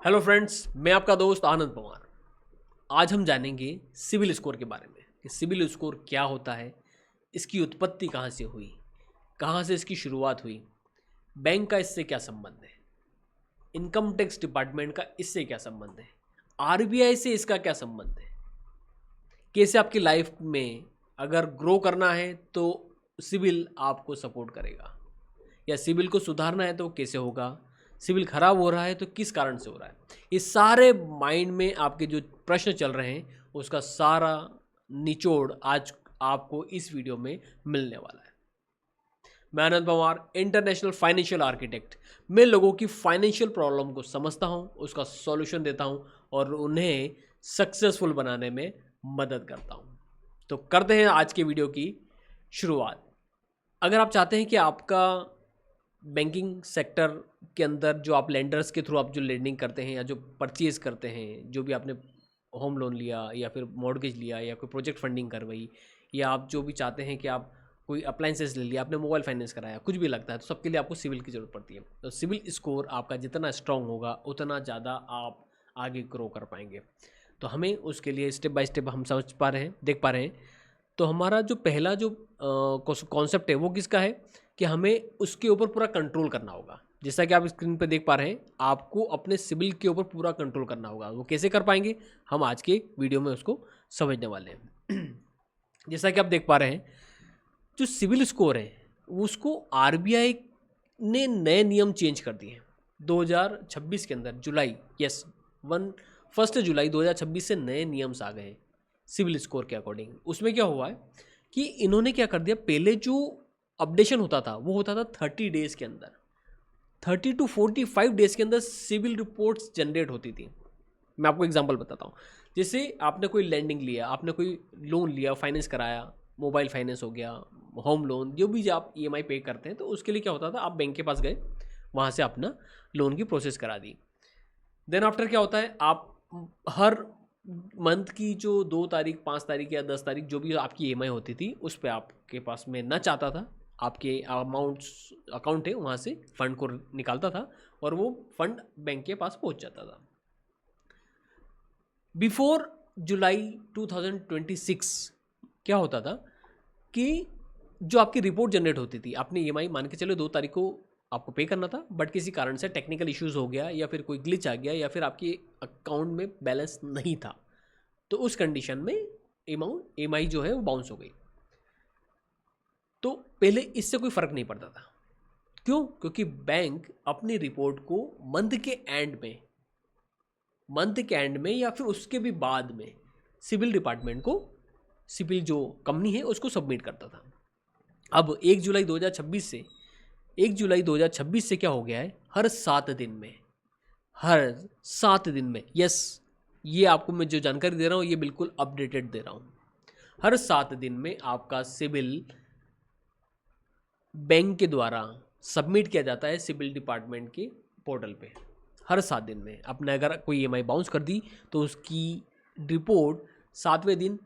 Hello friends, मैं आपका दोस्त आनंद पवार। आज हम जानेंगे सिबिल स्कोर के बारे में कि सिबिल स्कोर क्या होता है, इसकी उत्पत्ति कहाँ से हुई, कहाँ से इसकी शुरुआत हुई, बैंक का इससे क्या संबंध है, इनकम टैक्स डिपार्टमेंट का इससे क्या संबंध है, आरबीआई से इसका क्या संबंध है, कैसे आपकी लाइफ में अगर ग्रो करना है तो सिबिल आपको सपोर्ट करेगा, या सिबिल को सुधारना है तो कैसे होगा, सिबिल खराब हो रहा है तो किस कारण से हो रहा है। ये सारे माइंड में आपके जो प्रश्न चल रहे हैं उसका सारा निचोड़ आज आपको इस वीडियो में मिलने वाला है। मैं आनंद पवार, इंटरनेशनल फाइनेंशियल आर्किटेक्ट। मैं लोगों की फाइनेंशियल प्रॉब्लम को समझता हूँ, उसका सॉल्यूशन देता हूँ और उन्हें सक्सेसफुल बनाने में मदद करता हूँ। तो करते हैं आज के वीडियो की शुरुआत। अगर आप चाहते हैं कि आपका बैंकिंग सेक्टर के अंदर जो आप लेंडर्स के थ्रू आप जो लेंडिंग करते हैं या जो परचेज़ करते हैं, जो भी आपने होम लोन लिया या फिर मॉर्गेज लिया या कोई प्रोजेक्ट फंडिंग करवाई, या आप जो भी चाहते हैं कि आप कोई अप्लाइंसेस ले लिया, आपने मोबाइल फाइनेंस कराया, कुछ भी लगता है, तो सबके लिए आपको सिविल की ज़रूरत पड़ती है। तो सिविल स्कोर आपका जितना स्ट्रांग होगा उतना ज़्यादा आप आगे ग्रो कर पाएंगे। तो हमें उसके लिए स्टेप बाय स्टेप हम समझ पा रहे हैं, देख पा रहे हैं। तो हमारा जो पहला जो कॉन्सेप्ट है वो किसका है कि हमें उसके ऊपर पूरा कंट्रोल करना होगा। जैसा कि आप स्क्रीन पे देख पा रहे हैं, आपको अपने सिबिल के ऊपर पूरा कंट्रोल करना होगा। वो कैसे कर पाएंगे, हम आज के वीडियो में उसको समझने वाले हैं। जैसा कि आप देख पा रहे हैं, जो सिबिल स्कोर है उसको आरबीआई ने नए नियम चेंज कर दिए हैं 2026 के अंदर। जुलाई, यस, 1 जुलाई 2026 से नए नियम्स आ गए हैं सिविल स्कोर के अकॉर्डिंग। उसमें क्या हुआ है कि इन्होंने क्या कर दिया, पहले जो अपडेशन होता था वो होता था 30 डेज़ के अंदर, 30 to 45 डेज़ के अंदर सिविल रिपोर्ट्स जनरेट होती थी। मैं आपको एग्जांपल बताता हूँ। जैसे आपने कोई लैंडिंग लिया, आपने कोई लोन लिया, फाइनेंस कराया, मोबाइल फाइनेंस हो गया, होम लोन, जो भी आप ईएमआई पे करते हैं, तो उसके लिए क्या होता था, आप बैंक के पास गए, वहाँ से अपना लोन की प्रोसेस करा दी। देन आफ्टर क्या होता है, आप हर मंथ की जो 2 तारीख, 5 तारीख या 10 तारीख जो भी आपकी ईएमआई होती थी उस पर आपके पास में ना चाहता था, आपके अमाउंट्स अकाउंट है वहाँ से फंड को निकालता था और वो फंड बैंक के पास पहुँच जाता था। बिफोर जुलाई 2026 क्या होता था कि जो आपकी रिपोर्ट जनरेट होती थी, आपने ईएमआई मान के चलो 2 तारीख को आपको पे करना था, बट किसी कारण से टेक्निकल इश्यूज हो गया या फिर कोई ग्लिच आ गया या फिर आपके अकाउंट में बैलेंस नहीं था, तो उस कंडीशन में ईएमआई जो है वो बाउंस हो गई। तो पहले इससे कोई फर्क नहीं पड़ता था। क्यों? क्योंकि बैंक अपनी रिपोर्ट को मंथ के एंड में या फिर उसके भी बाद में सिविल डिपार्टमेंट को, सिविल जो कंपनी है उसको सबमिट करता था। अब 1 जुलाई 2026 से क्या हो गया है, हर 7 दिन में, यस, ये आपको मैं जो जानकारी दे रहा हूँ ये बिल्कुल अपडेटेड दे रहा हूँ। हर 7 दिन में आपका सिविल बैंक के द्वारा सबमिट किया जाता है सिविल डिपार्टमेंट के पोर्टल पे। हर 7 दिन में आपने अगर कोई ईएमआई बाउंस कर दी तो उसकी रिपोर्ट 7वें दिन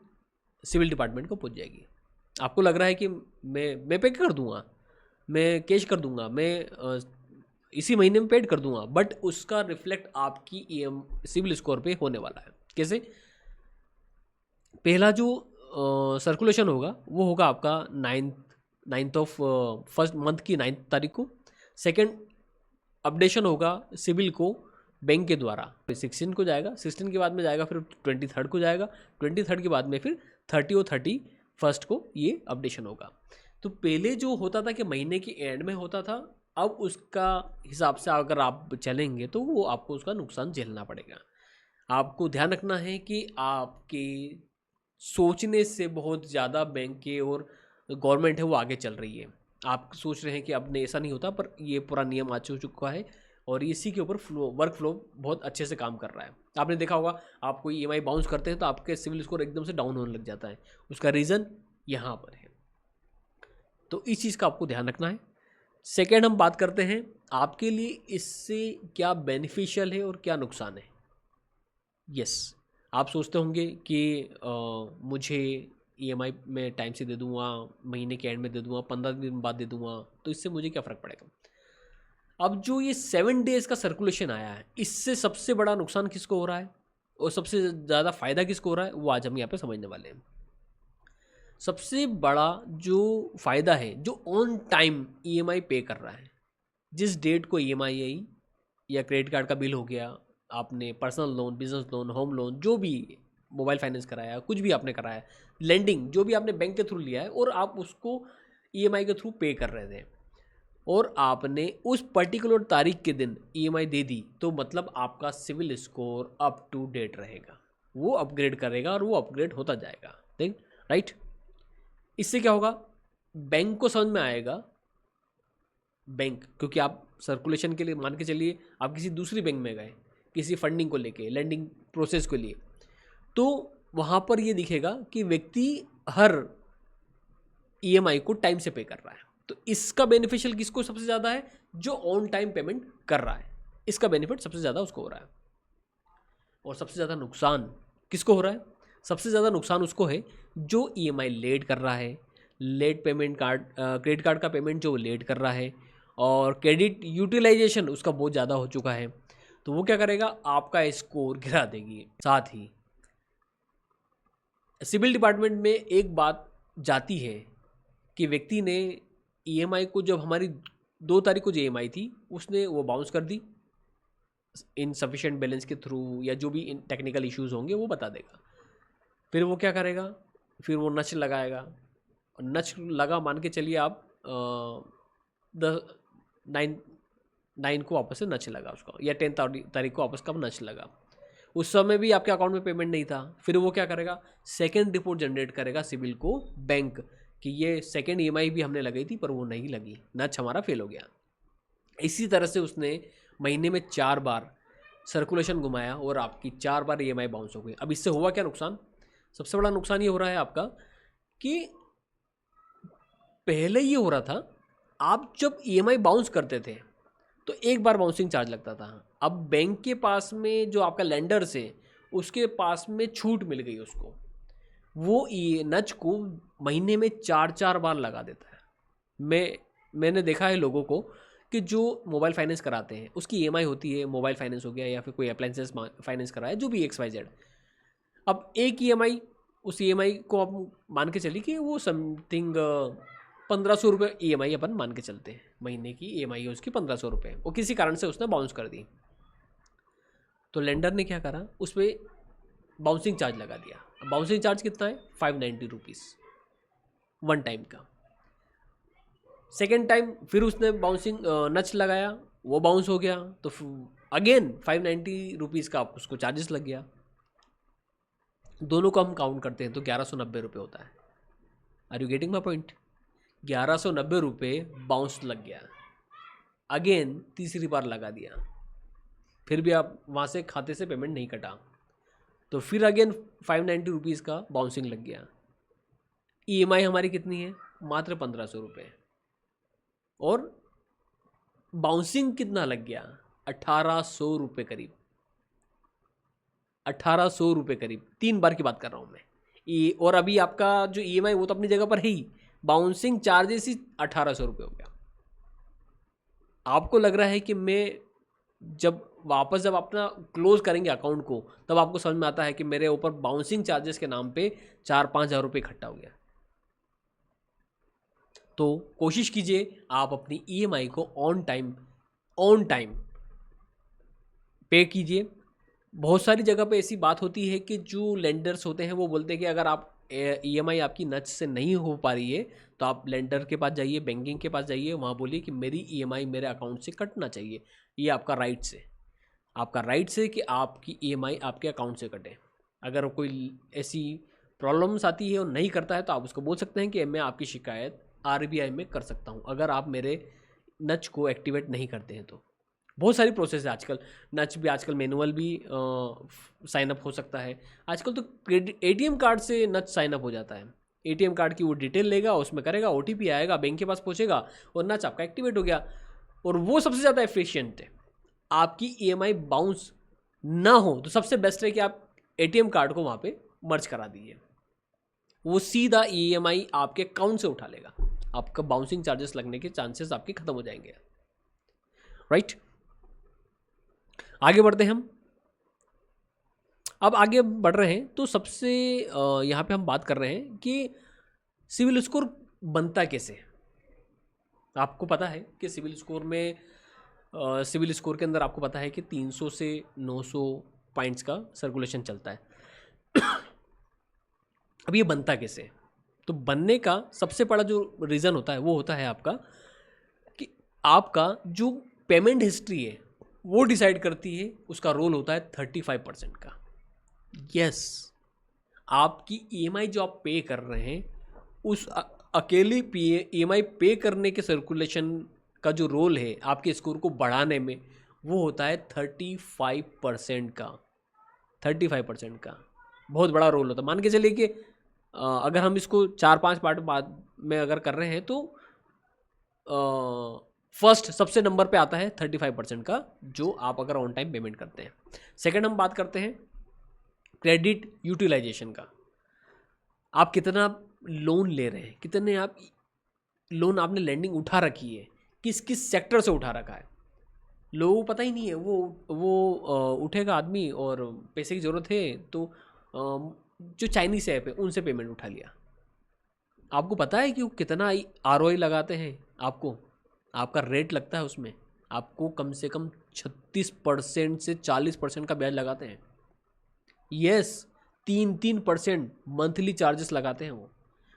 सिविल डिपार्टमेंट को पहुंच जाएगी। आपको लग रहा है कि मैं पे कर दूंगा, मैं कैश कर दूंगा, मैं इसी महीने में पेड कर दूंगा, बट उसका रिफ्लेक्ट आपकी सिविल स्कोर पे होने वाला है। कैसे? पहला जो सर्कुलेशन होगा वो होगा आपका नाइन्थ ऑफ फर्स्ट मंथ की 9 तारीख को। सेकेंड अपडेशन होगा सिविल को बैंक के द्वारा 16 को जाएगा, 16 के बाद में जाएगा फिर 23 को जाएगा, 23 के बाद में फिर 30 और 31 को ये अपडेशन होगा। तो पहले जो होता था कि महीने के एंड में होता था, अब उसका हिसाब से अगर आप चलेंगे तो वो आपको उसका नुकसान झेलना पड़ेगा। आपको ध्यान रखना है कि आपके सोचने से बहुत ज़्यादा बैंक के और गवर्नमेंट है वो आगे चल रही है। आप सोच रहे हैं कि अब ऐसा नहीं होता, पर ये पूरा नियम आ चुका है और इसी के ऊपर वर्क फ्लो बहुत अच्छे से काम कर रहा है। आपने देखा होगा, आप कोई ईएमआई बाउंस करते हैं तो आपके सिविल स्कोर एकदम से डाउन होने लग जाता है। उसका रीज़न यहाँ पर है। तो इस चीज़ का आपको ध्यान रखना है। सेकेंड, हम बात करते हैं आपके लिए इससे क्या बेनिफिशियल है और क्या नुकसान है। यस, आप सोचते होंगे कि मुझे ईएमआई में टाइम से दे दूंगा, महीने के एंड में दे दूंगा, 15 दिन बाद दे दूंगा, तो इससे मुझे क्या फ़र्क पड़ेगा। अब जो ये 7 डेज का सर्कुलेशन आया है, इससे सबसे बड़ा नुकसान किसको हो रहा है और सबसे ज़्यादा फ़ायदा किसको हो रहा है, वो आज हम यहाँ पे समझने वाले हैं। सबसे बड़ा जो फ़ायदा है, जो ऑन टाइम ईएमआई पे कर रहा है, जिस डेट को ईएमआई आई या क्रेडिट कार्ड का बिल हो गया, आपने personal loan, business loan, home loan, जो भी मोबाइल फाइनेंस कराया, कुछ भी आपने कराया, लेंडिंग जो भी आपने बैंक के थ्रू लिया है और आप उसको ईएमआई के थ्रू पे कर रहे थे और आपने उस पर्टिकुलर तारीख के दिन ईएमआई दे दी, तो मतलब आपका CIBIL score up to date रहेगा, वो अपग्रेड करेगा और वो अपग्रेड होता जाएगा। ठीक, राइट। इससे क्या होगा, बैंक को समझ में आएगा, बैंक, क्योंकि आप सर्कुलेशन के लिए मान के चलिए आप किसी दूसरी बैंक में गए किसी फंडिंग को लेके, लेंडिंग प्रोसेस के लिए, तो वहाँ पर ये दिखेगा कि व्यक्ति हर ईएमआई को टाइम से पे कर रहा है। तो इसका बेनिफिशियल किसको सबसे ज़्यादा है, जो ऑन टाइम पेमेंट कर रहा है, इसका बेनिफिट सबसे ज़्यादा उसको हो रहा है। और सबसे ज़्यादा नुकसान किसको हो रहा है, सबसे ज़्यादा नुकसान उसको है जो ईएमआई लेट कर रहा है, late payment card, credit card का पेमेंट जो लेट कर रहा है, और क्रेडिट यूटिलाइजेशन उसका बहुत ज़्यादा हो चुका है, तो वो क्या करेगा, आपका स्कोर गिरा देगी। साथ ही सिविल डिपार्टमेंट में एक बात जाती है कि व्यक्ति ने ईएमआई को, जब हमारी 2 तारीख को जो ईएमआई थी उसने वो बाउंस कर दी इनसफिशिएंट बैलेंस के थ्रू, या जो भी टेक्निकल इश्यूज होंगे वो बता देगा। फिर वो क्या करेगा, फिर वो नच लगाएगा, नच लगा मान के चलिए आप 9 को वापस से नच लगा उसका, या 10 तारीख को वापस का नच लगा, उस समय भी आपके अकाउंट में पेमेंट नहीं था। फिर वो क्या करेगा, सेकंड रिपोर्ट जनरेट करेगा सिविल को बैंक कि ये सेकंड ईएमआई भी हमने लगाई थी पर वो नहीं लगी, नच हमारा फेल हो गया। इसी तरह से उसने महीने में 4 बार सर्कुलेशन घुमाया और आपकी 4 बार ईएमआई बाउंस हो गई। अब इससे हुआ क्या नुकसान, सबसे बड़ा नुकसान ये हो रहा है आपका कि पहले ये हो रहा था, आप जब ईएमआई बाउंस करते थे तो एक बार बाउंसिंग चार्ज लगता था। अब बैंक के पास में जो आपका लेंडर से, उसके पास में छूट मिल गई उसको, वो नच को महीने में 4 बार लगा देता है। मैंने देखा है लोगों को कि जो मोबाइल फाइनेंस कराते हैं उसकी ईएमआई होती है, मोबाइल फाइनेंस हो गया या फिर कोई अप्लाइंसेस फाइनेंस कराया, जो भी XYZ। अब एक ईएमआई, उस ईएमआई को आप मान के चलिए कि वो समथिंग 1500 रुपये ईएमआई अपन मान के चलते हैं, महीने की ईएमआई है उसकी 1500 रुपये, वो किसी कारण से उसने बाउंस कर दी। तो लेंडर ने क्या करा, उस पर बाउंसिंग चार्ज लगा दिया। बाउंसिंग चार्ज कितना है, 590 रुपीज़ 1 टाइम का। सेकेंड टाइम फिर उसने बाउंसिंग नच लगाया, वो बाउंस हो गया, तो अगेन 590 रुपीज़ का उसको चार्जेस लग गया। दोनों को हम काउंट करते हैं तो 1190 रुपये होता है। Are you getting my point, 1190 रुपये बाउंस लग गया। अगेन तीसरी बार लगा दिया, फिर भी आप वहाँ से खाते से पेमेंट नहीं कटा, तो फिर अगेन 590 रुपीज़ का बाउंसिंग लग गया। ईएमआई हमारी कितनी है, मात्र 1500 रुपये, और बाउंसिंग कितना लग गया, 1800 रुपये करीब, 1800 रुपये करीब। 3 बार की बात कर रहा हूँ मैं। और अभी आपका जो ईएमआई वो तो अपनी जगह पर है ही, बाउंसिंग चार्जेस ही 1800 रुपये हो गया। आपको लग रहा है कि मैं जब अपना क्लोज करेंगे अकाउंट को, तब आपको समझ में आता है कि मेरे ऊपर बाउंसिंग चार्जेस के नाम पे 4-5 हज़ार रुपये इकट्ठा हो गया। तो कोशिश कीजिए आप अपनी ईएमआई को ऑन टाइम पे कीजिए। बहुत सारी जगह पे ऐसी बात होती है कि जो लेंडर्स होते हैं वो बोलते हैं कि अगर आप ईएमआई आपकी नच से नहीं हो पा रही है तो आप लेंडर के पास जाइए, बैंकिंग के पास जाइए, वहाँ बोलिए कि मेरी ईएमआई मेरे अकाउंट से कटना चाहिए। ये आपका राइट्स है, आपका राइट्स है कि आपकी ईएमआई आपके अकाउंट से कटे। अगर कोई ऐसी प्रॉब्लम्स आती है और नहीं करता है तो आप उसको बोल सकते हैं कि मैं आपकी शिकायत आरबीआई में कर सकता हूँ, अगर आप मेरे नच को एक्टिवेट नहीं करते हैं तो। बहुत सारी प्रोसेस है आजकल, नच भी आजकल मैनुअल भी साइन अप हो सकता है। आजकल तो एटीएम कार्ड से नच साइन अप हो जाता है। एटीएम कार्ड की वो डिटेल लेगा, उसमें करेगा, ओटीपी आएगा, बैंक के पास पहुंचेगा और नच आपका एक्टिवेट हो गया। और वो सबसे ज़्यादा एफिशिएंट है। आपकी ईएमआई बाउंस ना हो तो सबसे बेस्ट है कि आप एटीएम कार्ड को वहाँ पे मर्ज करा दीजिए, वो सीधा ईएमआई आपके अकाउंट से उठा लेगा, आपका बाउंसिंग चार्जेस लगने के चांसेस आपके ख़त्म हो जाएंगे। राइट। आगे बढ़ते हैं हम। अब आगे बढ़ रहे हैं तो सबसे यहाँ पे हम बात कर रहे हैं कि सिविल स्कोर बनता कैसे। आपको पता है कि सिविल स्कोर में सिविल स्कोर के अंदर आपको पता है कि 300 से 900 पॉइंट्स का सर्कुलेशन चलता है। अब ये बनता कैसे? तो बनने का सबसे बड़ा जो रीज़न होता है वो होता है आपका कि आपका जो पेमेंट हिस्ट्री है वो डिसाइड करती है, उसका रोल होता है 35% का। यस, आपकी ईएमआई जो आप पे कर रहे हैं उस अकेली ईएमआई पे करने के सर्कुलेशन का जो रोल है आपके स्कोर को बढ़ाने में वो होता है 35% का। 35% का बहुत बड़ा रोल होता है। मान के चलिए कि अगर हम इसको 4-5 पार्ट बाद में अगर कर रहे हैं तो फर्स्ट सबसे नंबर पे आता है 35% का, जो आप अगर ऑन टाइम पेमेंट करते हैं। सेकंड हम बात करते हैं क्रेडिट यूटिलाइजेशन का। आप कितना लोन ले रहे हैं, कितने आप लोन आपने लैंडिंग उठा रखी है, किस किस सेक्टर से उठा रखा है। लोगों को पता ही नहीं है। वो उठेगा आदमी और पैसे की ज़रूरत है तो जो चाइनीज़ ऐप है उनसे पेमेंट उठा लिया। आपको पता है कि वो कितना ROI लगाते हैं आपको, आपका रेट लगता है उसमें, आपको कम से कम 36% से 40% का ब्याज लगाते हैं। यस, 3% मंथली चार्जेस लगाते हैं वो।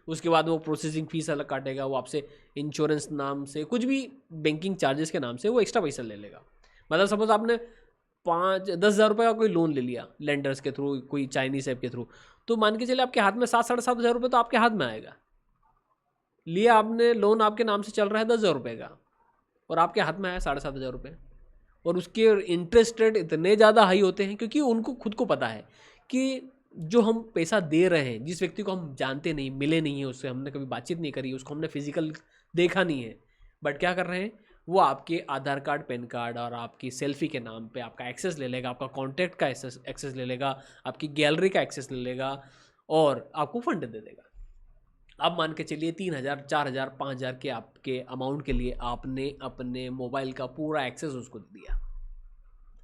उसके बाद वो प्रोसेसिंग फीस अलग काटेगा, वो आपसे इंश्योरेंस नाम से कुछ भी बैंकिंग चार्जेस के नाम से वो एक्स्ट्रा पैसा ले लेगा। मतलब सपोज आपने 5-10 हज़ार रुपये का कोई लोन ले लिया लेंडर्स के थ्रू, कोई चाइनीज ऐप के थ्रू, तो मान के चले आपके हाथ में 7-7.5 हज़ार रुपये तो आपके हाथ में आएगा। लिया आपने लोन, आपके नाम से चल रहा है 10,000 रुपये का और आपके हाथ में आया 7,500 रुपये, और उसके इंटरेस्ट रेट इतने ज़्यादा हाई होते हैं क्योंकि उनको खुद को पता है कि जो हम पैसा दे रहे हैं, जिस व्यक्ति को हम जानते नहीं, मिले नहीं है उससे, हमने कभी बातचीत नहीं करी, उसको हमने फिजिकल देखा नहीं है, बट क्या कर रहे हैं वो आपके आधार कार्ड, पैन कार्ड और आपकी सेल्फी के नाम पे आपका एक्सेस ले लेगा, आपका कॉन्टैक्ट का एक्सेस ले लेगा, आपकी गैलरी का एक्सेस ले लेगा और आपको फंड दे देगा। अब मान के चलिए 3,000, 4,000, 5,000 के आपके अमाउंट के लिए आपने अपने मोबाइल का पूरा एक्सेस उसको दिया।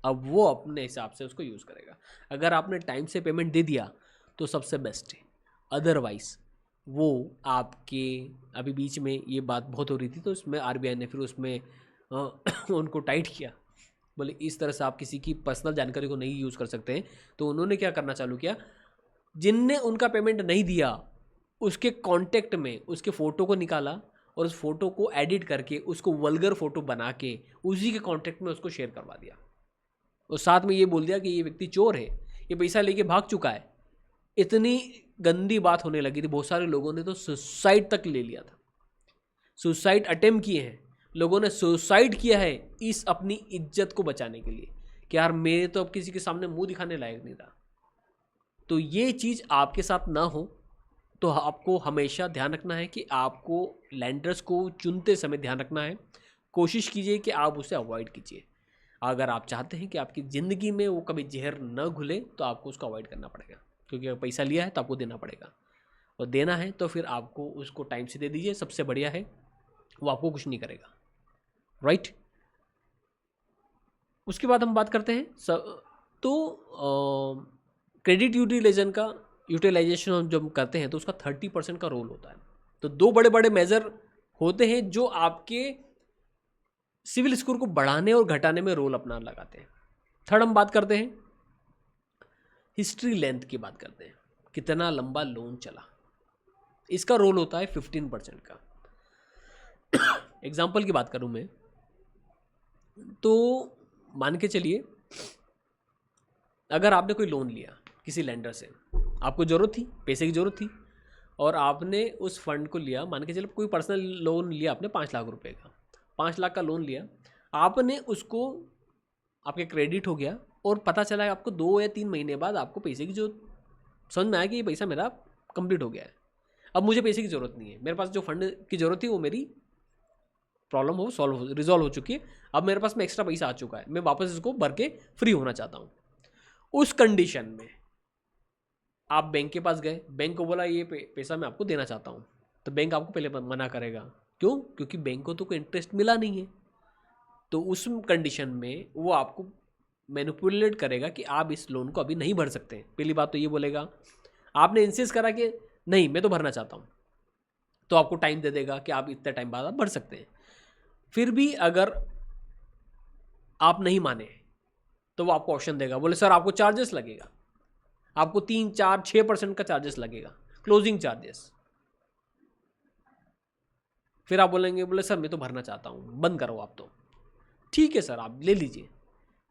अब वो अपने हिसाब से उसको यूज़ करेगा। अगर आपने टाइम से पेमेंट दे दिया तो सबसे बेस्ट है, अदरवाइज़ वो आपके, अभी बीच में ये बात बहुत हो रही थी तो उसमें RBI ने फिर उसमें उनको टाइट किया, बोले इस तरह से आप किसी की पर्सनल जानकारी को नहीं यूज़ कर सकते हैं। तो उन्होंने क्या करना चालू किया, जिनने उनका पेमेंट नहीं दिया उसके कांटेक्ट में उसके फ़ोटो को निकाला और उस फोटो को एडिट करके उसको वल्गर फ़ोटो बना के उसी के कांटेक्ट में उसको शेयर करवा दिया और साथ में ये बोल दिया कि ये व्यक्ति चोर है, ये पैसा लेके भाग चुका है। इतनी गंदी बात होने लगी थी, बहुत सारे लोगों ने तो सुसाइड तक ले लिया था, सुसाइड अटेम्प्ट किए हैं, लोगों ने सुसाइड किया है इस अपनी इज्जत को बचाने के लिए कि यार मेरे तो अब किसी के सामने मुंह दिखाने लायक नहीं था। तो ये चीज़ आपके साथ ना हो तो आपको हमेशा ध्यान रखना है कि आपको लैंडर्स को चुनते समय ध्यान रखना है, कोशिश कीजिए कि आप उसे अवॉइड कीजिए। अगर आप चाहते हैं कि आपकी ज़िंदगी में वो कभी जहर न घुले तो आपको उसको अवॉइड करना पड़ेगा, क्योंकि अगर पैसा लिया है तो आपको देना पड़ेगा और देना है तो फिर आपको उसको टाइम से दे दीजिए, सबसे बढ़िया है, वो आपको कुछ नहीं करेगा, राइट। उसके बाद हम बात करते हैं तो क्रेडिट यूटिलाइजेशन हम जब करते हैं तो उसका 30% का रोल होता है। तो दो बड़े बड़े मेजर होते हैं जो आपके सिविल स्कोर को बढ़ाने और घटाने में रोल अपना लगाते हैं। थर्ड हम बात करते हैं हिस्ट्री लेंथ की बात करते हैं, कितना लंबा लोन चला, इसका रोल होता है 15% का। एग्जाम्पल की बात करूं मैं तो मान के चलिए अगर आपने कोई लोन लिया किसी लेंडर से, आपको ज़रूरत थी, पैसे की ज़रूरत थी और आपने उस फंड को लिया, मान के चलिए कोई पर्सनल लोन लिया आपने 5 लाख रुपए का, 5 लाख का लोन लिया आपने, उसको आपके क्रेडिट हो गया और पता चला आपको 2 या 3 महीने बाद आपको पैसे की जो समझ में आया कि ये पैसा मेरा कंप्लीट हो गया है, अब मुझे पैसे की ज़रूरत नहीं है, मेरे पास जो फंड की ज़रूरत थी वो मेरी प्रॉब्लम हो रिजॉल्व हो चुकी है, अब मेरे पास में एक्स्ट्रा पैसा आ चुका है, मैं वापस इसको भर के फ्री होना चाहता हूँ। उस कंडीशन में आप बैंक के पास गए, बैंक को बोला ये पैसा मैं आपको देना चाहता हूँ, तो बैंक आपको पहले मना करेगा। क्यों? क्योंकि बैंक को तो कोई इंटरेस्ट मिला नहीं है, तो उस कंडीशन में वो आपको मैनिपुलेट करेगा कि आप इस लोन को अभी नहीं भर सकते। पहली बात तो ये बोलेगा, आपने इंसिस्ट करा कि नहीं मैं तो भरना चाहता हूँ, तो आपको टाइम दे देगा कि आप इतने टाइम बाद आप भर सकते हैं। फिर भी अगर आप नहीं माने तो वो आपको ऑप्शन देगा, बोले सर आपको चार्जेस लगेगा, आपको 3, 4, 6% का चार्जेस लगेगा, क्लोजिंग चार्जेस। फिर आप बोलेंगे, बोले सर मैं तो भरना चाहता हूँ, बंद करो आप तो। ठीक है सर आप ले लीजिए।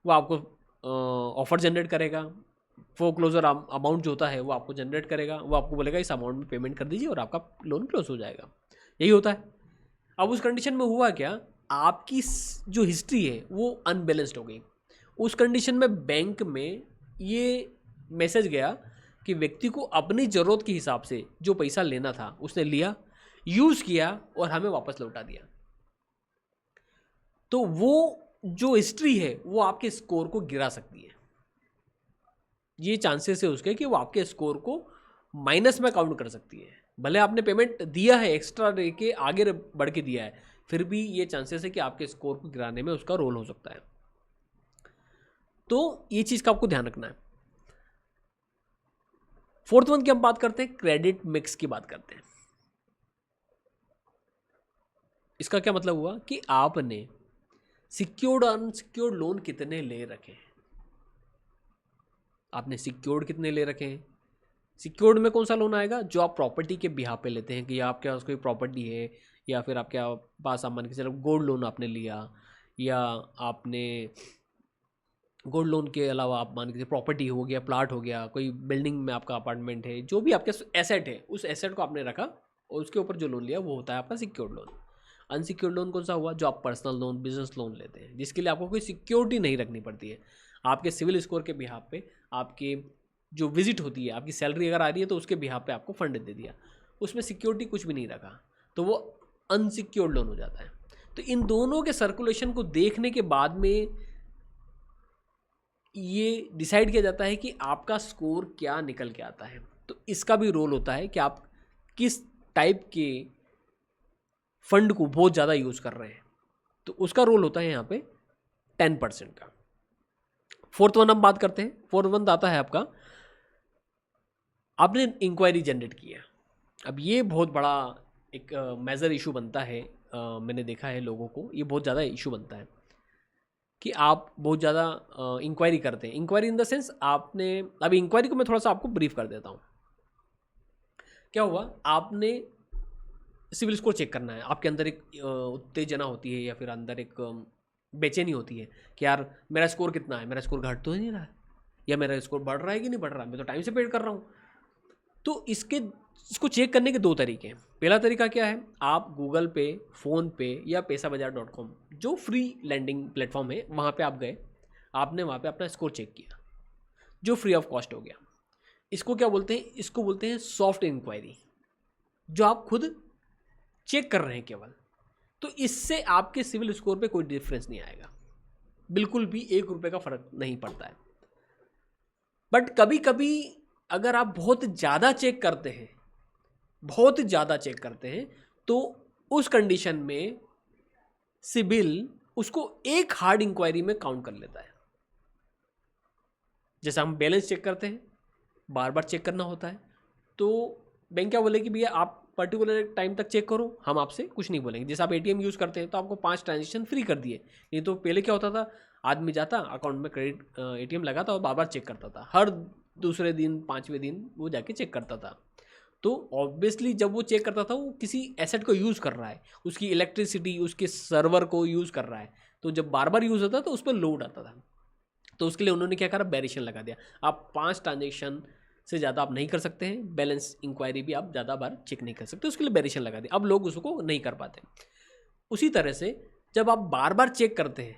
वो आपको ऑफर जनरेट करेगा, फोरक्लोजर अमाउंट जो होता है वो आपको जनरेट करेगा, वो आपको बोलेगा इस अमाउंट में पेमेंट कर दीजिए और आपका लोन क्लोज हो जाएगा। यही होता है। अब उस कंडीशन में हुआ क्या, आपकी जो हिस्ट्री है वो अनबैलेंस्ड हो गई। उस कंडीशन में बैंक में ये मैसेज गया कि व्यक्ति को अपनी ज़रूरत के हिसाब से जो पैसा लेना था उसने लिया, यूज़ किया और हमें वापस लौटा दिया। तो वो जो हिस्ट्री है वो आपके स्कोर को गिरा सकती है। ये चांसेस है उसके कि वो आपके स्कोर को माइनस में काउंट कर सकती है। भले आपने पेमेंट दिया है, एक्स्ट्रा दे के आगे बढ़ के दिया है, फिर भी ये चांसेस है कि आपके स्कोर को गिराने में उसका रोल हो सकता है। तो ये चीज़ का आपको ध्यान रखना है। फोर्थ वन की हम बात करते हैं, क्रेडिट मिक्स की बात करते हैं। इसका क्या मतलब हुआ कि आपने सिक्योर्ड अनसिक्योर्ड लोन कितने ले रखे हैं। आपने सिक्योर्ड कितने ले रखे हैं। सिक्योर्ड में कौन सा लोन आएगा, जो आप प्रॉपर्टी के बिहाफ पे लेते हैं कि आपके पास कोई प्रॉपर्टी है, या फिर आपके पास मान के चलो गोल्ड लोन आपने लिया, या आपने गोल्ड लोन के अलावा आप मान के प्रॉपर्टी हो गया, प्लाट हो गया, कोई बिल्डिंग में आपका अपार्टमेंट है, जो भी आपके एसेट है उस एसेट को आपने रखा और उसके ऊपर जो लोन लिया वो होता है आपका सिक्योर्ड लोन। अनसिक्योर्ड लोन कौन सा हुआ, जो आप पर्सनल लोन, बिजनेस लोन लेते हैं, जिसके लिए आपको कोई सिक्योरिटी नहीं रखनी पड़ती है। आपके सिविल स्कोर के बिहाफ पे आपके जो विजिट होती है, आपकी सैलरी अगर आ रही है तो उसके बिहाफ पे आपको फंड दे दिया, उसमें सिक्योरिटी कुछ भी नहीं रखा, तो वो अनसिक्योर्ड लोन हो जाता है। तो इन दोनों के सर्कुलेशन को देखने के बाद में ये डिसाइड किया जाता है कि आपका स्कोर क्या निकल के आता है। तो इसका भी रोल होता है कि आप किस टाइप के फंड को बहुत ज़्यादा यूज़ कर रहे हैं, तो उसका रोल होता है यहाँ पे 10% का। फोर्थ वन हम बात करते हैं। फोर्थ वन आता है आपका, आपने इंक्वायरी जनरेट किया। अब ये बहुत बड़ा एक मेजर इशू बनता है। मैंने देखा है लोगों को, ये बहुत ज़्यादा इशू बनता है कि आप बहुत ज़्यादा इंक्वायरी करते हैं। इंक्वायरी इन द सेंस आपने, अभी इंक्वायरी को मैं थोड़ा सा आपको ब्रीफ कर देता हूँ। क्या हुआ, आपने सिविल स्कोर चेक करना है, आपके अंदर एक उत्तेजना होती है या फिर अंदर एक बेचैनी होती है कि यार मेरा स्कोर कितना है, मेरा स्कोर घट तो नहीं रहा है, या मेरा स्कोर बढ़ रहा है कि नहीं बढ़ रहा है, मैं तो टाइम से पेड कर रहा हूँ। तो इसको चेक करने के दो तरीके हैं। पहला तरीका क्या है, आप गूगल पे, फ़ोन पे या पैसाबाजार.com जो फ्री लैंडिंग प्लेटफॉर्म है वहाँ पे आप गए, आपने वहाँ पे अपना स्कोर चेक किया जो फ्री ऑफ कॉस्ट हो गया। इसको क्या बोलते हैं, इसको बोलते हैं सॉफ्ट इंक्वायरी, जो आप खुद चेक कर रहे हैं केवल। तो इससे आपके सिविल स्कोर पे कोई डिफरेंस नहीं आएगा, बिल्कुल भी 1 रुपये का फर्क नहीं पड़ता है। बट कभी कभी अगर आप बहुत ज़्यादा चेक करते हैं, बहुत ज़्यादा चेक करते हैं, तो उस कंडीशन में सिविल उसको एक हार्ड इंक्वायरी में काउंट कर लेता है। जैसे हम बैलेंस चेक करते हैं, बार बार चेक करना होता है, तो बैंक क्या बोलेगी, भैया आप पर्टिकुलर टाइम तक चेक करो, हम आपसे कुछ नहीं बोलेंगे। जैसे आप एटीएम यूज़ करते हैं तो आपको 5 ट्रांजेक्शन फ्री कर दिए। नहीं तो पहले क्या होता था, आदमी जाता अकाउंट में क्रेडिट एटीएम लगाता और बार बार चेक करता था, हर दूसरे दिन 5वें दिन वो जाके चेक करता था। तो ऑब्वियसली जब वो चेक करता था वो किसी एसेट को यूज़ कर रहा है, उसकी इलेक्ट्रिसिटी, उसके सर्वर को यूज़ कर रहा है। तो जब बार बार यूज़ होता तो उस पर लोड आता था, तो उसके लिए उन्होंने क्या करा, वेरिएशन लगा दिया। आप 5 ट्रांजेक्शन से ज़्यादा आप नहीं कर सकते हैं, बैलेंस इंक्वायरी भी आप ज़्यादा बार चेक नहीं कर सकते, उसके लिए वेरिएशन लगा दिया। अब लोग उसको नहीं कर पाते। उसी तरह से जब आप बार बार चेक करते हैं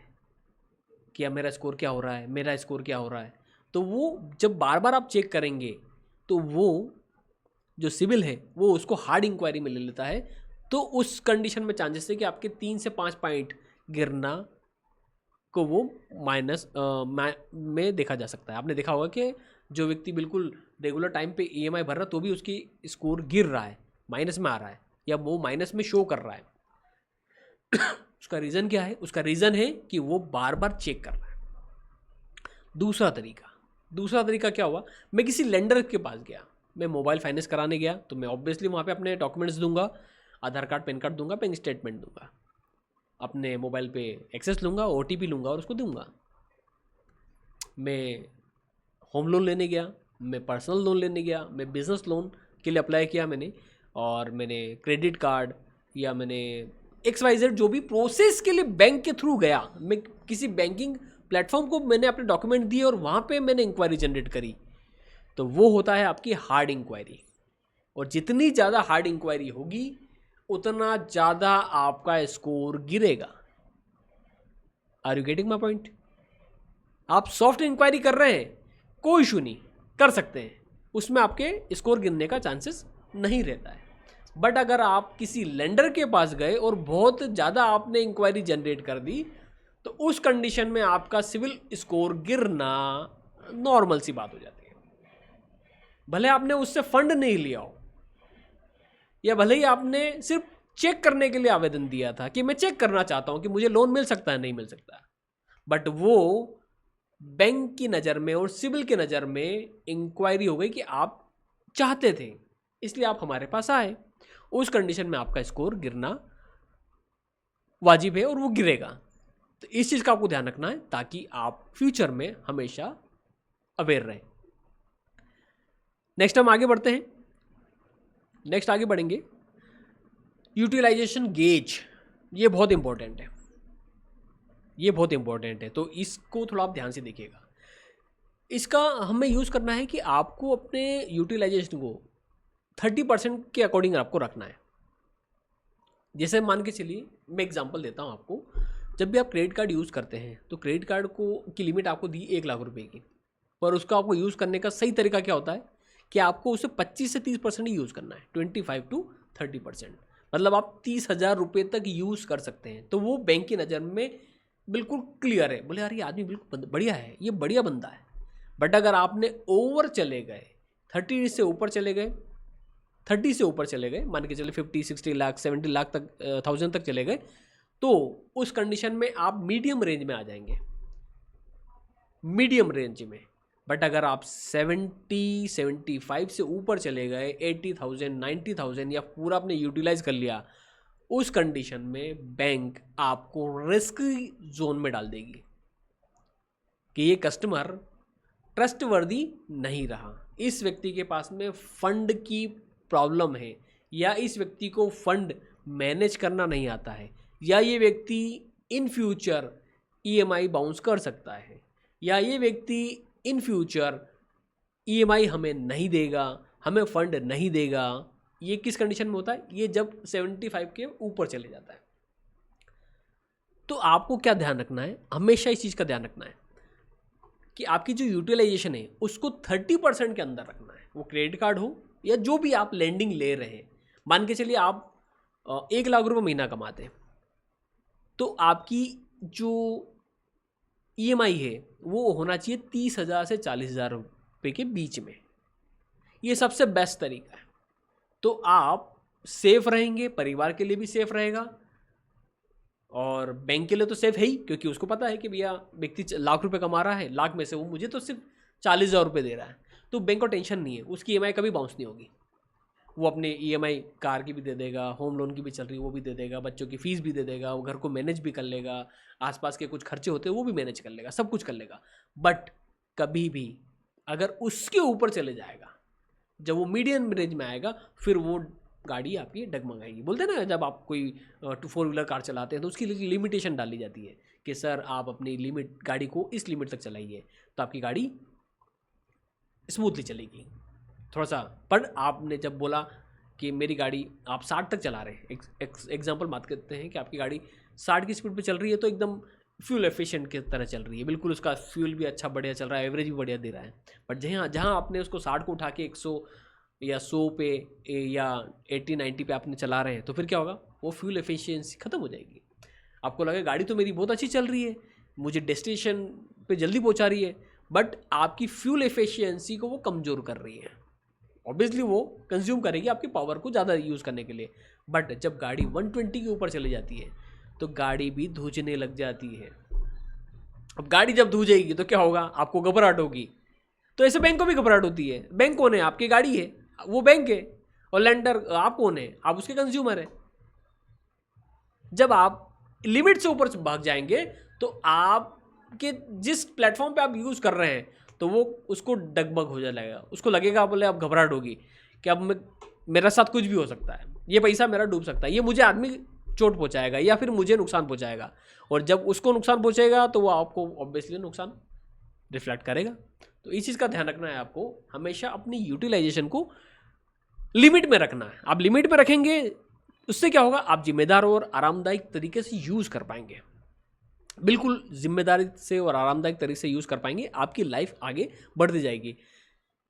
कि अब मेरा स्कोर क्या हो रहा है, मेरा स्कोर क्या हो रहा है, तो वो जब बार बार आप चेक करेंगे तो वो जो सिविल है वो उसको हार्ड इंक्वायरी में ले लेता है। तो उस कंडीशन में चांसेस है कि आपके 3 से 5 पॉइंट गिरना को वो माइनस में देखा जा सकता है। आपने देखा होगा कि जो व्यक्ति बिल्कुल रेगुलर टाइम पे ईएमआई भर रहा है तो भी उसकी स्कोर गिर रहा है, माइनस में आ रहा है, या वो माइनस में शो कर रहा है। उसका रीज़न क्या है? उसका रीज़न है कि वो बार बार चेक कर रहा है। दूसरा तरीका क्या हुआ, मैं किसी लेंडर के पास गया, मैं मोबाइल फाइनेंस कराने गया, तो मैं ऑब्वियसली वहाँ पे अपने डॉक्यूमेंट्स दूंगा, आधार कार्ड, पैन कार्ड दूंगा, बैंक स्टेटमेंट दूंगा, अपने मोबाइल पे एक्सेस लूँगा, OTP लूँगा और उसको दूंगा। मैं होम लोन लेने गया, मैं पर्सनल लोन लेने गया, मैं बिज़नेस लोन के लिए अप्लाई किया मैंने, और मैंने क्रेडिट कार्ड या मैंने XYZ जो भी प्रोसेस के लिए बैंक के थ्रू गया, मैं किसी बैंकिंग प्लेटफॉर्म को मैंने अपने डॉक्यूमेंट दिए और वहाँ पे मैंने इंक्वायरी जनरेट करी, तो वो होता है आपकी हार्ड इंक्वायरी। और जितनी ज़्यादा हार्ड इंक्वायरी होगी उतना ज़्यादा आपका स्कोर गिरेगा। Are you getting my point? आप सॉफ्ट इंक्वायरी कर रहे हैं, कोई इशू नहीं, कर सकते हैं, उसमें आपके स्कोर गिरने का चांसेस नहीं रहता है। बट अगर आप किसी लेंडर के पास गए और बहुत ज़्यादा आपने इंक्वायरी जनरेट कर दी, तो उस कंडीशन में आपका सिविल स्कोर गिरना नॉर्मल सी बात हो जाती है। भले आपने उससे फंड नहीं लिया हो, या भले ही आपने सिर्फ चेक करने के लिए आवेदन दिया था कि मैं चेक करना चाहता हूं कि मुझे लोन मिल सकता है नहीं मिल सकता, बट वो बैंक की नज़र में और सिविल की नज़र में इंक्वायरी हो गई कि आप चाहते थे इसलिए आप हमारे पास आए, उस कंडीशन में आपका स्कोर गिरना वाजिब है और वो गिरेगा। तो इस चीज़ का आपको ध्यान रखना है ताकि आप फ्यूचर में हमेशा अवेयर रहें। नेक्स्ट हम आगे बढ़ते हैं, आगे बढ़ेंगे। यूटिलाइजेशन गेज, ये बहुत इंपॉर्टेंट है, तो इसको थोड़ा आप ध्यान से देखिएगा। इसका हमें यूज़ करना है कि आपको अपने यूटिलाइजेशन को 30% के अकॉर्डिंग आपको रखना है। जैसे मान के चलिए, मैं एग्जांपल देता हूँ आपको, जब भी आप क्रेडिट कार्ड यूज़ करते हैं तो क्रेडिट कार्ड की लिमिट आपको दी 1 लाख रुपए की, पर उसका आपको यूज़ करने का सही तरीका क्या होता है कि आपको उसे 25 से 30% ही यूज़ करना है, 25 to 30%, मतलब आप 30,000 रुपये तक यूज़ कर सकते हैं। तो वो बैंक की नज़र में बिल्कुल क्लियर है, बोले यार ये आदमी बिल्कुल बढ़िया है, ये बढ़िया बंदा है। बट अगर आपने ओवर चले गए, 30 से ऊपर चले गए, मान के चले 50, 60 लाख, 70 लाख तक, 1000 तक चले गए, तो उस कंडीशन में आप मीडियम रेंज में आ जाएंगे, मीडियम रेंज में। बट अगर आप 70, 75 से ऊपर चले गए, 80,000, 90,000 या पूरा आपने यूटिलाइज कर लिया, उस कंडीशन में बैंक आपको रिस्क जोन में डाल देगी कि ये कस्टमर ट्रस्टवर्दी नहीं रहा, इस व्यक्ति के पास में फंड की प्रॉब्लम है, या इस व्यक्ति को फंड मैनेज करना नहीं आता है, या ये व्यक्ति इन फ्यूचर EMI बाउंस कर सकता है, या ये व्यक्ति इन फ्यूचर EMI हमें नहीं देगा, हमें फंड नहीं देगा। ये किस कंडीशन में होता है? ये जब 75 के ऊपर चले जाता है। तो आपको क्या ध्यान रखना है, हमेशा इस चीज़ का ध्यान रखना है कि आपकी जो यूटिलाइजेशन है उसको 30% के अंदर रखना है। वो क्रेडिट कार्ड हो या जो भी आप लेंडिंग ले रहे हैं, मान के चलिए आप 1 लाख रुपये महीना कमाते हैं, तो आपकी जो EMI है वो होना चाहिए 30,000 से 40,000 रुपये के बीच में। ये सबसे बेस्ट तरीका है। तो आप सेफ रहेंगे, परिवार के लिए भी सेफ रहेगा, और बैंक के लिए तो सेफ है ही, क्योंकि उसको पता है कि भैया व्यक्ति लाख रुपए कमा रहा है, लाख में से वो मुझे तो सिर्फ 40,000 रुपये दे रहा है, तो बैंक को टेंशन नहीं है, उसकी EMI कभी बाउंस नहीं होगी। वो अपने EMI कार की भी दे देगा, होम लोन की भी चल रही है वो भी दे देगा, बच्चों की फीस भी दे देगा, वो घर को मैनेज भी कर लेगा, आसपास के कुछ खर्चे होते हैं वो भी मैनेज कर लेगा, सब कुछ कर लेगा। बट कभी भी अगर उसके ऊपर चले जाएगा, जब वो मीडियम रेंज में आएगा, फिर वो गाड़ी आपकी डगमगाएगी। बोलते हैं ना, जब आप कोई 4 व्हीलर कार चलाते हैं तो उसकी लिमिटेशन डाली जाती है कि सर आप अपनी गाड़ी को इस लिमिट तक चलाइए, तो आपकी गाड़ी स्मूथली चलेगी थोड़ा सा। पर आपने जब बोला कि मेरी गाड़ी आप 60 तक चला रहे हैं, एग्जाम्पल बात करते हैं कि आपकी गाड़ी 60 की स्पीड पे चल रही है, तो एकदम फ्यूल एफिशिएंट की तरह चल रही है, बिल्कुल उसका फ्यूल भी अच्छा बढ़िया चल रहा है, एवरेज भी बढ़िया दे रहा है। बट जहाँ आपने उसको 60 को उठा के 100 या 100 पे या 80, 90 पे आपने चला रहे हैं, तो फिर क्या होगा, वो फ्यूल एफिशिएंसी ख़त्म हो जाएगी। आपको लगेगा गाड़ी तो मेरी बहुत अच्छी चल रही है, मुझे डेस्टिनेशन पे जल्दी पहुंचा रही है, बट आपकी फ्यूल एफिशिएंसी को वो कमज़ोर कर रही है। ऑब्वियसली वो कंज्यूम करेगी आपकी पावर को ज़्यादा यूज़ करने के लिए। बट जब गाड़ी 120 के ऊपर चली जाती है, तो गाड़ी भी धूजने लग जाती है। अब गाड़ी जब धूजेगी तो क्या होगा, आपको घबराहट होगी। तो ऐसे बैंक को भी घबराहट होती है। बैंक कौन है, आपकी गाड़ी है, वो बैंक है, और लेंडर आप कौन है, आप उसके कंज्यूमर है। जब आप लिमिट से ऊपर भाग जाएंगे तो आपके जिस प्लेटफॉर्म पे आप यूज़ कर रहे हैं तो वो उसको डगमग हो जाएगा, उसको लगेगा, बोले अब घबराहट होगी कि अब मेरा साथ कुछ भी हो सकता है, ये पैसा मेरा डूब सकता है, ये मुझे आदमी चोट पहुंचाएगा या फिर मुझे नुकसान पहुंचाएगा। और जब उसको नुकसान पहुंचेगा तो वो आपको ऑब्वियसली नुकसान रिफ्लेक्ट करेगा। तो इस चीज़ का ध्यान रखना है आपको, हमेशा अपनी यूटिलाइजेशन को लिमिट में रखना है। आप लिमिट में रखेंगे, उससे क्या होगा, आप जिम्मेदार और आरामदायक तरीके से यूज़ कर पाएंगे। बिल्कुल जिम्मेदारी से और आरामदायक तरीके से यूज़ कर पाएंगे, आपकी लाइफ आगे बढ़ती जाएगी।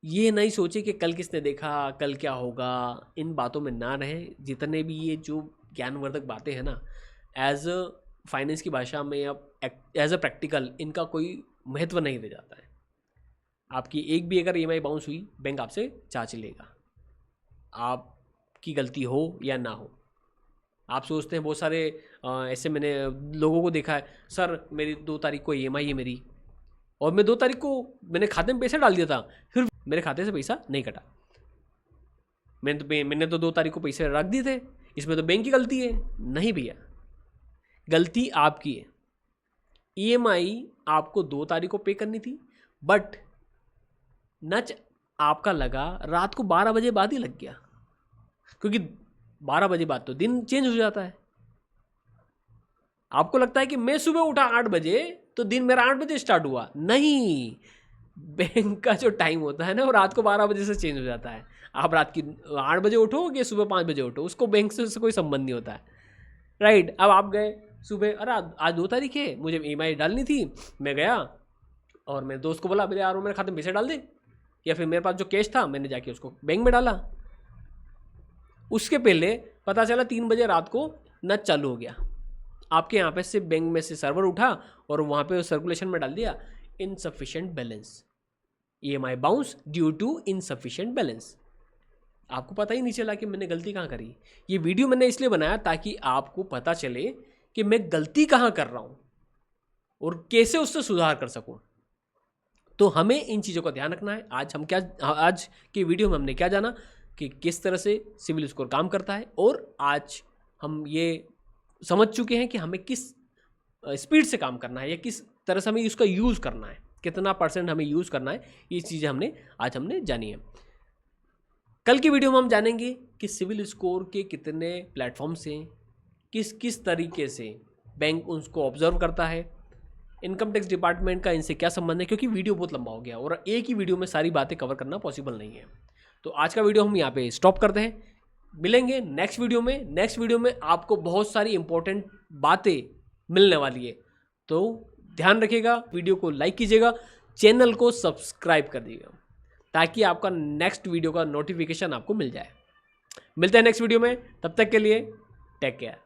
ये नहीं सोचे कि कल किसने देखा, कल क्या होगा, इन बातों में ना रहें। जितने भी ये जो ज्ञानवर्धक बातें हैं ना, एज अ फाइनेंस की भाषा में अब एज अ प्रैक्टिकल, इनका कोई महत्व नहीं दे जाता है। आपकी एक भी अगर EMI बाउंस हुई, बैंक आपसे चार्ज लेगा, आपकी गलती हो या ना हो। आप सोचते हैं, बहुत सारे ऐसे मैंने लोगों को देखा है, सर मेरी 2 तारीख को EMI है मेरी, और मैं 2 तारीख को मैंने खाते में पैसा डाल दिया था, फिर मेरे खाते से पैसा नहीं कटा। मैंने तो 2 तारीख को पैसे रख दिए थे, इसमें तो बैंक की गलती है। नहीं भैया, गलती आपकी है। EMI आपको 2 तारीख को पे करनी थी, बट नच आपका लगा रात को 12 बजे बाद ही लग गया, क्योंकि 12 बजे बाद तो दिन चेंज हो जाता है। आपको लगता है कि मैं सुबह उठा 8 बजे तो दिन मेरा 8 बजे स्टार्ट हुआ। नहीं, बैंक का जो टाइम होता है ना, वो रात को 12 बजे से चेंज हो जाता है। आप रात की 8 बजे उठो कि सुबह 5 बजे उठो, उसको बैंक से कोई संबंध नहीं होता है, राइट। अब आप गए सुबह, अरे आज 2 तारीख है, मुझे EMI डालनी थी, मैं गया और मेरे दोस्त को बोला, मेरे यार मेरे खाते में पैसे डाल दे, या फिर मेरे पास जो कैश था मैंने जाके उसको बैंक में डाला। उसके पहले पता चला 3 बजे रात को नच चालू हो गया, आपके यहाँ पे से बैंक में से सर्वर उठा और वहाँ पे सर्कुलेशन में डाल दिया insufficient balance, EMI bounce due to insufficient balance. आपको पता ही नहीं चला कि मैंने गलती कहाँ करी। ये वीडियो मैंने इसलिए बनाया ताकि आपको पता चले कि मैं गलती कहाँ कर रहा हूँ और कैसे उससे सुधार कर सकूँ। तो हमें इन चीज़ों का ध्यान रखना है। आज की वीडियो में हमने क्या जाना कि किस तरह से सिविल स्कोर काम करता है, और आज हम ये समझ चुके हैं कि हमें किस स्पीड से काम करना है या किस तरह से हमें उसका यूज़ करना है, कितना % हमें यूज़ करना है। ये चीज़ें हमने जानी है। कल की वीडियो में हम जानेंगे कि सिविल स्कोर के कितने प्लेटफॉर्म्स हैं, किस तरीके से बैंक उसको ऑब्जर्व करता है, इनकम टैक्स डिपार्टमेंट का इनसे क्या संबंध है, क्योंकि वीडियो बहुत लंबा हो गया और एक ही वीडियो में सारी बातें कवर करना पॉसिबल नहीं है। तो आज का वीडियो हम यहाँ पे स्टॉप करते हैं, मिलेंगे नेक्स्ट वीडियो में। नेक्स्ट वीडियो में आपको बहुत सारी इंपॉर्टेंट बातें मिलने वाली है, तो ध्यान रखिएगा, वीडियो को लाइक कीजिएगा, चैनल को सब्सक्राइब कर दीजिएगा ताकि आपका नेक्स्ट वीडियो का नोटिफिकेशन आपको मिल जाए। मिलते हैं नेक्स्ट वीडियो में, तब तक के लिए टेक केयर।